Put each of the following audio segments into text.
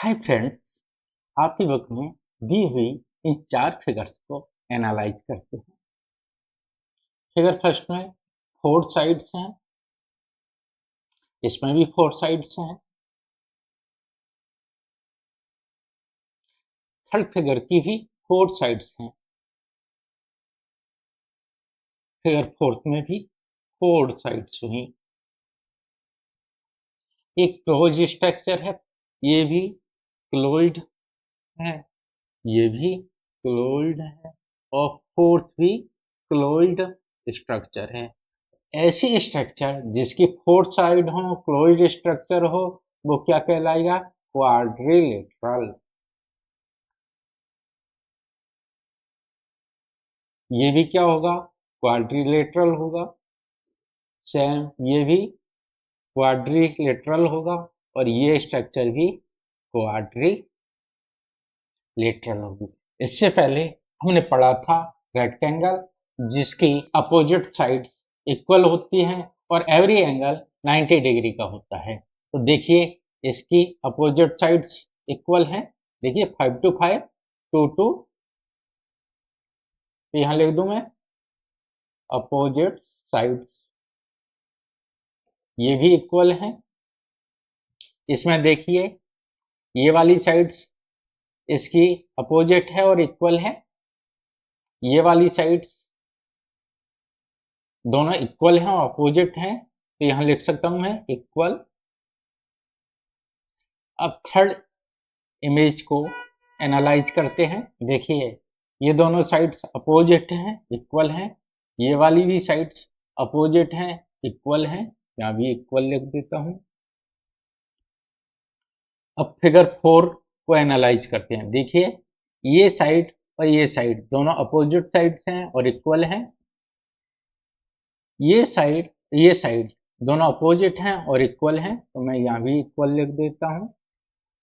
Hi friends, आपकी book में दी हुई इन चार फिगर्स को एनालाइज करते हैं। फिगर फर्स्ट में फोर साइड्स हैं, इसमें भी फोर साइड्स हैं। थर्ड फिगर की भी फोर साइड्स हैं। फिगर फोर्थ में भी फोर साइड्स हुई। एक क्लोज स्ट्रक्चर है, ये भी क्लोज्ड है, ये भी क्लोज्ड है और फोर्थ भी क्लोज्ड स्ट्रक्चर है। ऐसी स्ट्रक्चर जिसकी फोर साइड हो, क्लोज्ड स्ट्रक्चर हो, वो क्या कहलाएगा? क्वाड्रिलेटरल। ये भी क्या होगा? क्वाड्रिलेटरल होगा। सेम ये भी क्वाड्रिलेटरल होगा और ये स्ट्रक्चर भी क्वाड्रिलेटरल होगी। इससे पहले हमने पढ़ा था रेक्टेंगल, जिसकी अपोजिट साइड इक्वल होती हैं और एवरी एंगल 90 डिग्री का होता है। तो देखिए, इसकी अपोजिट साइड्स इक्वल हैं। देखिए 5 to 5, 2 to, तो यहाँ लिख दूं मैं अपोजिट साइड्स, ये भी इक्वल हैं। इसमें देखिए, ये वाली साइड्स इसकी अपोजिट है और इक्वल है। ये वाली साइड्स दोनों इक्वल हैं और अपोजिट हैं, तो यहाँ लिख सकता हूं मैं इक्वल। अब थर्ड इमेज को एनालाइज करते हैं। देखिए, ये दोनों साइड्स अपोजिट हैं, इक्वल हैं। ये वाली भी साइड्स अपोजिट हैं, इक्वल हैं। यहाँ भी इक्वल लिख देता हूं। अब फिगर 4 को एनालाइज करते हैं। देखिए, ये साइड और ये साइड दोनों अपोजिट साइड्स हैं और इक्वल हैं। ये साइड दोनों अपोजिट हैं और इक्वल हैं, तो मैं यहाँ भी इक्वल लिख देता हूं।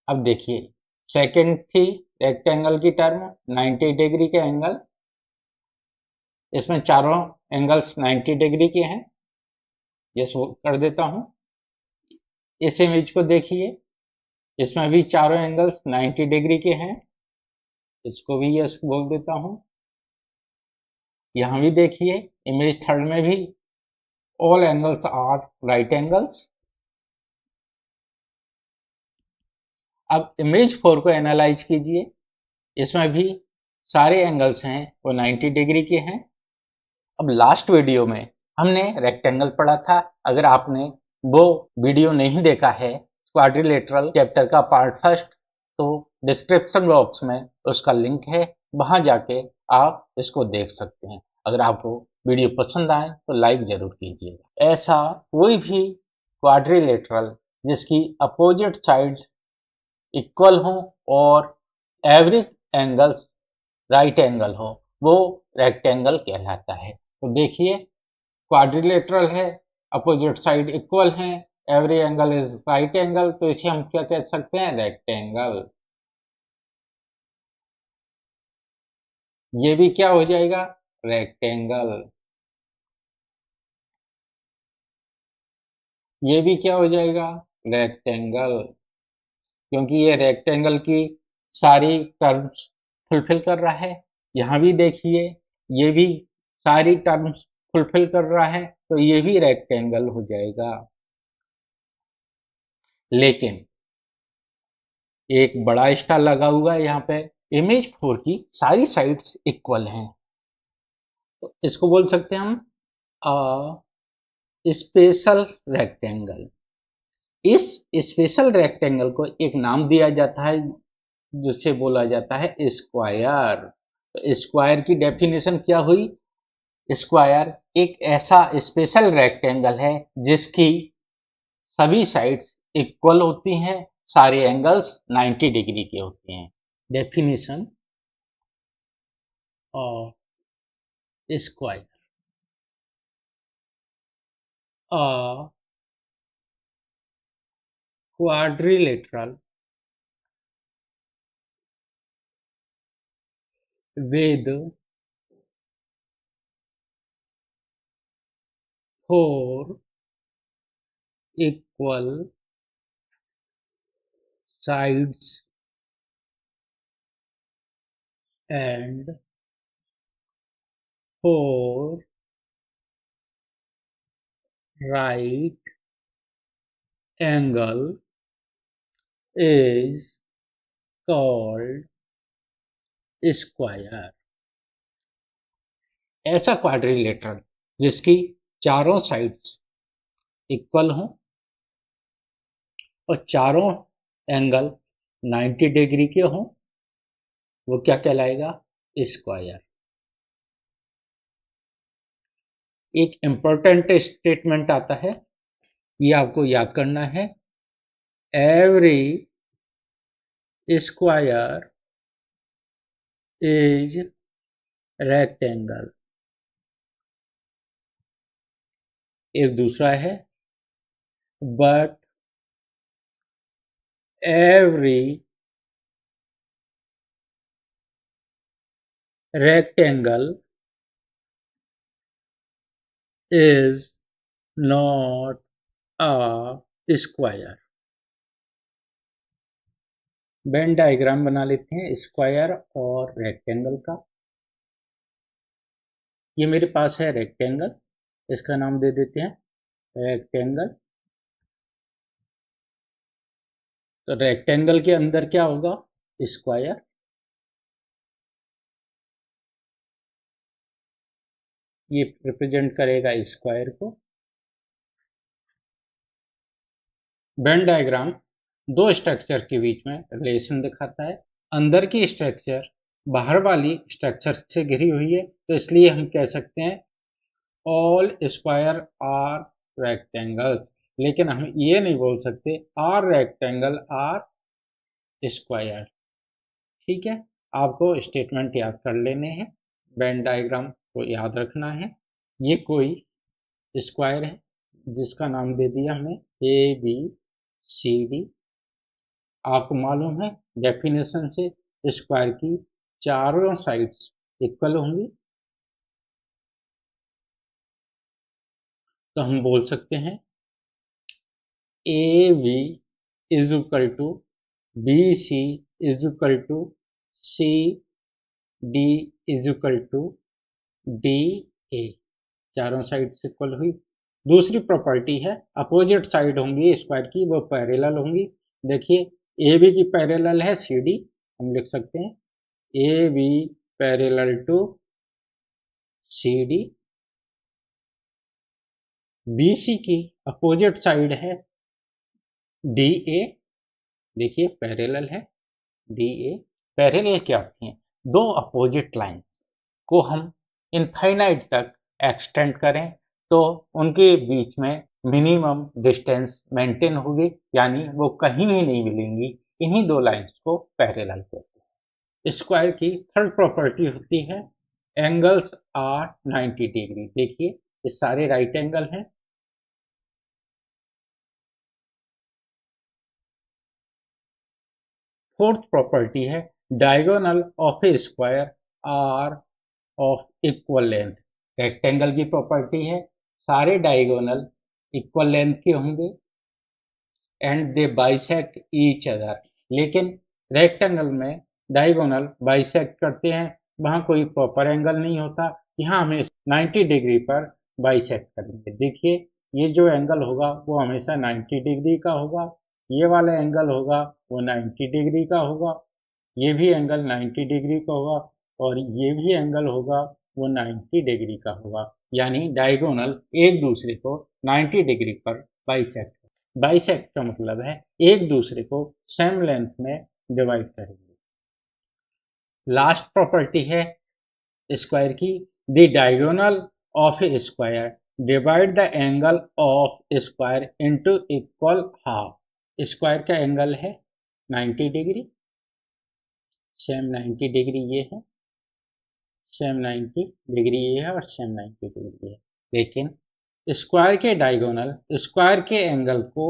अब देखिए, सेकेंड थी रेक्टेंगल की टर्म 90 डिग्री के एंगल। इसमें चारों एंगल्स 90 डिग्री के हैं। यस कर देता हूं। इस इमेज को देखिए, इसमें भी चारों एंगल्स 90 डिग्री के हैं। इसको भी यस बोल देता हूं। यहां भी देखिए, इमेज थर्ड में भी all angles are right angles. अब इमेज 4 को एनालाइज कीजिए। इसमें भी सारे एंगल्स हैं वो 90 डिग्री के हैं। अब लास्ट वीडियो में हमने रेक्टेंगल पढ़ा था। अगर आपने वो वीडियो नहीं देखा है, क्वाड्रिलेटरल चैप्टर का पार्ट फर्स्ट, तो डिस्क्रिप्शन बॉक्स में उसका लिंक है, वहां जाके आप इसको देख सकते हैं। अगर आपको वीडियो पसंद आए तो लाइक जरूर कीजिएगा। ऐसा कोई भी क्वाड्रिलेटरल जिसकी अपोजिट साइड इक्वल हो और एवरी एंगल्स राइट एंगल हो, वो रेक्टेंगल कहलाता है। तो देखिए, क्वाड्रिलेटरल है, अपोजिट साइड इक्वल है, every angle is right angle, तो इसे हम क्या कह सकते हैं? रेक्टेंगल। ये भी क्या हो जाएगा? रेक्टेंगल। ये भी क्या हो जाएगा? रेक्टेंगल, क्योंकि ये रेक्टेंगल की सारी टर्म्स फुलफिल कर रहा है। यहाँ भी देखिए, ये भी सारी टर्म्स फुलफिल कर रहा है, तो ये भी रेक्टेंगल हो जाएगा। लेकिन एक बड़ा स्टार लगा हुआ है यहाँ पे। इमेज 4 की सारी साइड्स इक्वल हैं, तो इसको बोल सकते हैं हम स्पेशल रेक्टेंगल। इस स्पेशल रेक्टेंगल को एक नाम दिया जाता है, जिसे बोला जाता है स्क्वायर। तो स्क्वायर की डेफिनेशन क्या हुई? स्क्वायर एक ऐसा स्पेशल रेक्टेंगल है जिसकी सभी साइड्स इक्वल होती हैं, सारे एंगल्स 90 डिग्री के होते हैं। Definition of square: a quadrilateral with four equal sides and 4 right angle is called square. ऐसा क्वाड्रिलेटरल जिसकी चारों साइड्स इक्वल हों और चारों एंगल 90 डिग्री के हों, वो क्या कहलाएगा? स्क्वायर। एक इंपॉर्टेंट स्टेटमेंट आता है, ये आपको याद करना है। Every square is rectangle. एक दूसरा है, but every rectangle is not a square। Venn diagram बना लेते हैं स्क्वायर और रेक्टेंगल का। ये मेरे पास है रेक्टेंगल, इसका नाम दे देते हैं रेक्टेंगल। तो रेक्टेंगल के अंदर क्या होगा? स्क्वायर। ये रिप्रेजेंट करेगा स्क्वायर को। वेन डायग्राम दो स्ट्रक्चर के बीच में रिलेशन दिखाता है। अंदर की स्ट्रक्चर बाहर वाली स्ट्रक्चर से घिरी हुई है, तो इसलिए हम कह सकते हैं ऑल स्क्वायर आर रेक्टेंगल्स। लेकिन हम ये नहीं बोल सकते आर रेक्टेंगल आर स्क्वायर। ठीक है, आपको स्टेटमेंट याद कर लेने हैं, वेन डायग्राम को याद रखना है। ये कोई स्क्वायर है जिसका नाम दे दिया हमने ए बी सी डी। आपको मालूम है डेफिनेशन से स्क्वायर की चारों साइड्स इक्वल होंगी, तो हम बोल सकते हैं A B is equal to B C is equal to C D is equal to D A. चारों साइड से इक्वल हुई। दूसरी प्रॉपर्टी है अपोजिट साइड होंगी स्क्वायर की, वो पैरेलल होंगी। देखिए ए बी की पैरेलल है सी डी, हम लिख सकते हैं A B parallel to C D. B C की अपोजिट साइड है डी ए, देखिए पैरेलल है डी ए। पैरेलल क्या होती हैं? दो अपोजिट लाइंस को हम इनफाइनाइट तक एक्सटेंड करें तो उनके बीच में मिनिमम डिस्टेंस मेंटेन होगी, यानी वो कहीं भी नहीं मिलेंगी। इन्हीं दो लाइंस को पैरेलल कहते हैं। स्क्वायर की थर्ड प्रॉपर्टी होती है एंगल्स आर 90 डिग्री। देखिए ये सारे राइट एंगल हैं। फोर्थ प्रॉपर्टी है diagonal of a square are of equal length. Rectangle की प्रॉपर्टी है सारे डायगोनल इक्वल लेंथ के होंगे and they bisect each other. लेकिन रेक्टेंगल में डायगोनल बाइसेक्ट करते हैं, वहां कोई प्रॉपर एंगल नहीं होता। यहाँ हमें 90 डिग्री पर बाइसेक्ट करेंगे। देखिए ये जो एंगल होगा वो हमेशा 90 डिग्री का होगा, ये वाला एंगल होगा वो 90 डिग्री का होगा, ये भी एंगल 90 डिग्री का होगा और ये भी एंगल होगा वो 90 डिग्री का होगा। यानी डायगोनल एक दूसरे को 90 डिग्री पर बाइसेक्ट। बाइसेक्ट का मतलब है एक दूसरे को सेम लेंथ में डिवाइड करेंगे। लास्ट प्रॉपर्टी है स्क्वायर की the diagonal of a square divide the angle of square into equal half. Square का एंगल है 90 डिग्री, सेम 90 डिग्री ये है, सेम 90 डिग्री ये है और सेम 90 डिग्री ये है। लेकिन स्क्वायर के डायगोनल स्क्वायर के एंगल को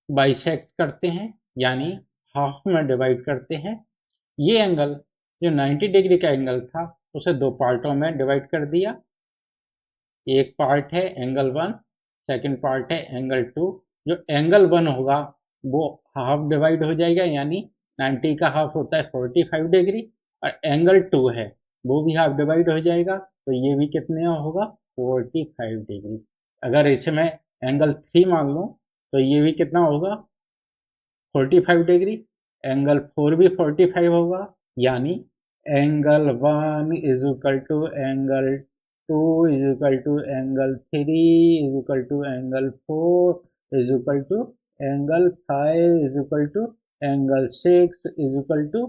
बाइसेक्ट करते हैं, यानी हाफ में डिवाइड करते हैं। ये एंगल जो 90 डिग्री का एंगल था उसे दो पार्टों में डिवाइड कर दिया। एक पार्ट है एंगल 1, सेकंड पार्ट है एंगल 2। जो एंगल 1 होगा वो हाफ डिवाइड हो जाएगा, यानी 90 का हाफ होता है 45 डिग्री और एंगल 2 है वो भी हाफ डिवाइड हो जाएगा, तो ये भी कितने होगा 45 डिग्री। अगर इसे मैं एंगल 3 मान लूँ तो ये भी कितना होगा 45 डिग्री। एंगल 4 भी 45 होगा, यानी angle 1 is equal to angle 2 is equal to angle 3 is equal to angle 4 is equal to angle 5 is equal to angle 6 is equal to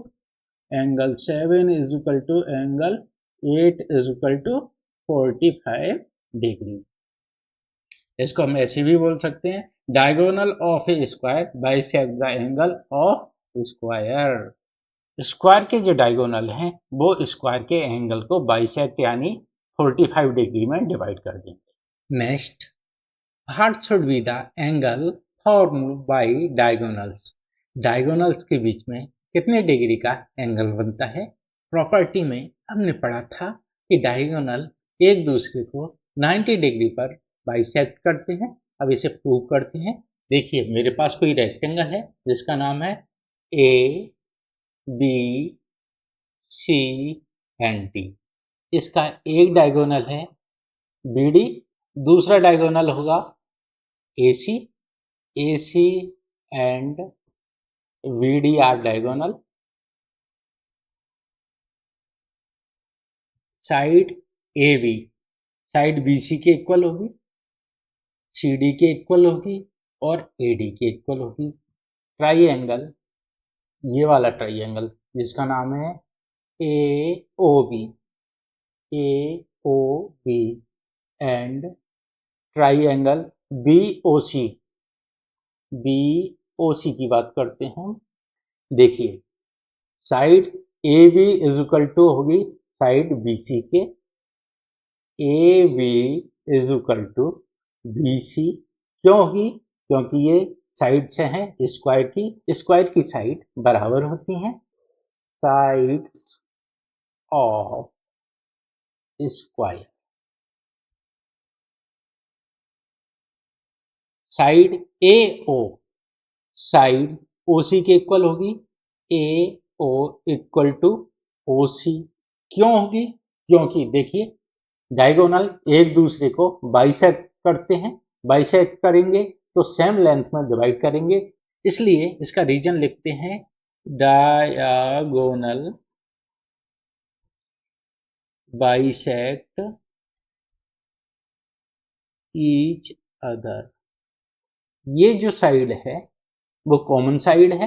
angle 7 is equal to angle 8 is equal to 45 degree. इसको हम ऐसे भी बोल सकते हैं, diagonal of a square bisect the angle of square. Square के जो diagonal हैं वो स्क्वायर के एंगल को बाइसेक्ट यानी 45 डिग्री में डिवाइड कर देंगे। Next, what should be the angle formed by diagonals. Diagonals के बीच में कितने डिग्री का एंगल बनता है। प्रॉपर्टी में हमने पढ़ा था कि डायगोनल एक दूसरे को 90 डिग्री पर बाइसेक्ट करते हैं। अब इसे प्रूव करते हैं। देखिए मेरे पास कोई रेक्टेंगल है जिसका नाम है A B C and D. इसका एक डायगोनल है बी डी, दूसरा डायगोनल होगा A C and B D are diagonal. Side A B side B C के इक्वल होगी, सी डी के इक्वल होगी और ए डी के इक्वल होगी। ट्राइएंगल, ये वाला ट्राइएंगल जिसका नाम है A O B and triangle B O C की बात करते हैं। देखिए side A B is equal to होगी साइड बी सी के, A B is equal to B C. क्यों होगी? क्योंकि ये साइड से हैं स्क्वायर की साइड बराबर होती हैं। Sides of square, side A O side O C के इक्वल होगी, ए ओ इक्वल टू ओ सी। क्यों होगी? क्योंकि देखिए डायगोनल एक दूसरे को बाइसेक्ट करते हैं, बाइसेक्ट करेंगे तो सेम लेंथ में डिवाइड करेंगे, इसलिए इसका रीजन लिखते हैं डायगोनल बाइसेक्ट ईच अदर। ये जो साइड है वो कॉमन साइड है,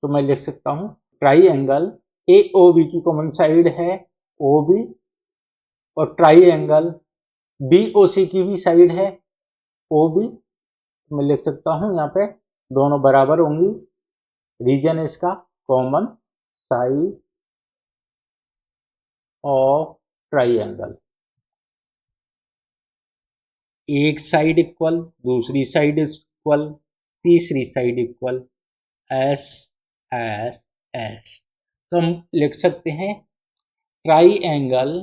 तो मैं लिख सकता हूं ट्राइएंगल ए ओ बी की कॉमन साइड है ओ बी, और ट्राइएंगल बी ओ सी की भी साइड है ओ बी। मैं लिख सकता हूं यहाँ पे दोनों बराबर होंगी। रीजन इसका कॉमन साइड ऑफ ट्राइएंगल, एक साइड इक्वल, दूसरी साइड इक्वल, तीसरी side equal, S S S. तो हम लिख सकते हैं ट्राइएंगल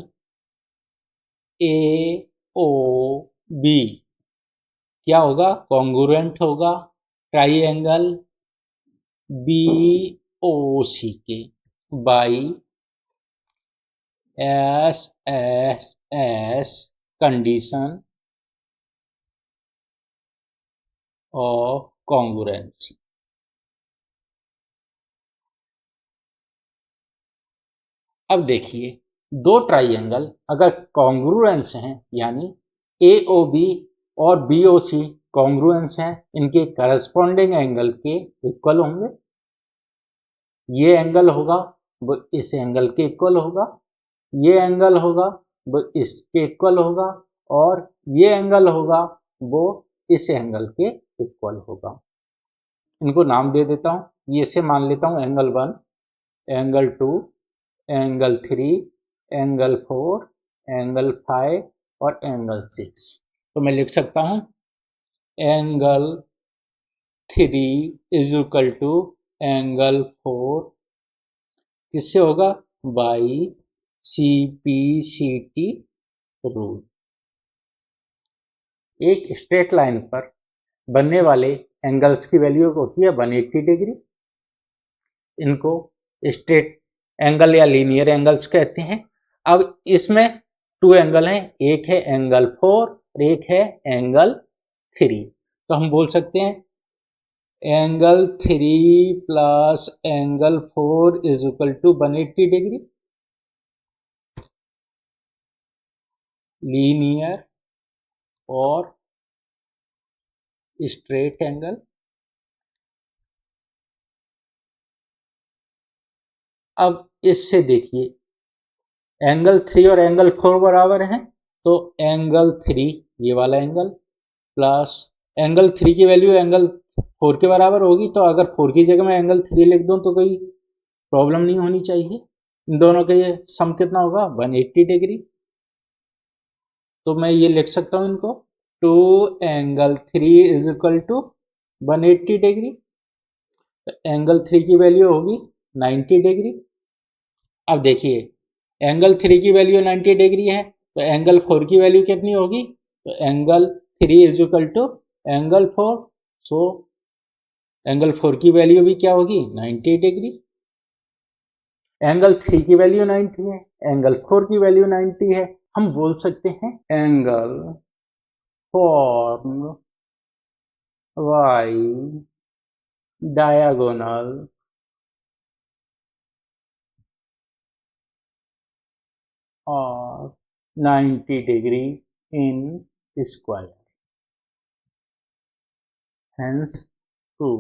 ए ओ बी क्या होगा, कॉन्ग्रुएंट होगा ट्राइएंगल बी ओ सी के by S S S condition of congruency. अब देखिए दो ट्राइएंगल अगर कॉन्ग्रुएंस हैं यानी ए ओ बी और बी ओ सी कॉन्ग्रुएंस हैं, इनके करस्पॉन्डिंग एंगल के इक्वल होंगे। ये एंगल होगा वो इस एंगल के इक्वल होगा, ये एंगल होगा वो इसके इक्वल होगा, और ये एंगल होगा वो इस एंगल के इक्वल होगा। इनको नाम दे देता हूँ, ये से मान लेता हूँ angle 1, angle 2, angle 3, angle 4, angle 5 और एंगल 6। तो मैं लिख सकता हूँ angle 3 is equal to angle 4 किससे होगा, by C P C T rule. एक स्ट्रेट लाइन पर बनने वाले एंगल्स की वैल्यू होती है 180 डिग्री। इनको स्ट्रेट एंगल या लीनियर एंगल्स कहते हैं। अब इसमें टू एंगल हैं, एक है एंगल 4 और एक है एंगल 3। तो हम बोल सकते हैं angle 3 plus angle 4 is equal to 180 degree. Linear और स्ट्रेट एंगल। अब इससे देखिए एंगल 3 और एंगल 4 बराबर हैं, तो एंगल 3 ये वाला एंगल प्लस एंगल 3 की वैल्यू एंगल 4 के बराबर होगी, तो अगर 4 की जगह मैं एंगल 3 लिख दूं तो कोई प्रॉब्लम नहीं होनी चाहिए। इन दोनों का ये सम कितना होगा 180 डिग्री। तो मैं ये लिख सकता हूं इनको, two angle 3 is equal to 180 degree. तो एंगल 3 की वैल्यू होगी 90 डिग्री। अब देखिए एंगल 3 की वैल्यू 90 डिग्री है, तो एंगल 4 की वैल्यू कितनी होगी, तो angle 3 is equal to angle 4। So angle 4 की वैल्यू भी क्या होगी 90 डिग्री। एंगल 3 की वैल्यू 90 है, एंगल 4 की वैल्यू 90 है। हम बोल सकते हैं एंगल फॉर्म वाई डायगोनल और 90 डिग्री इन स्क्वायर, hence 2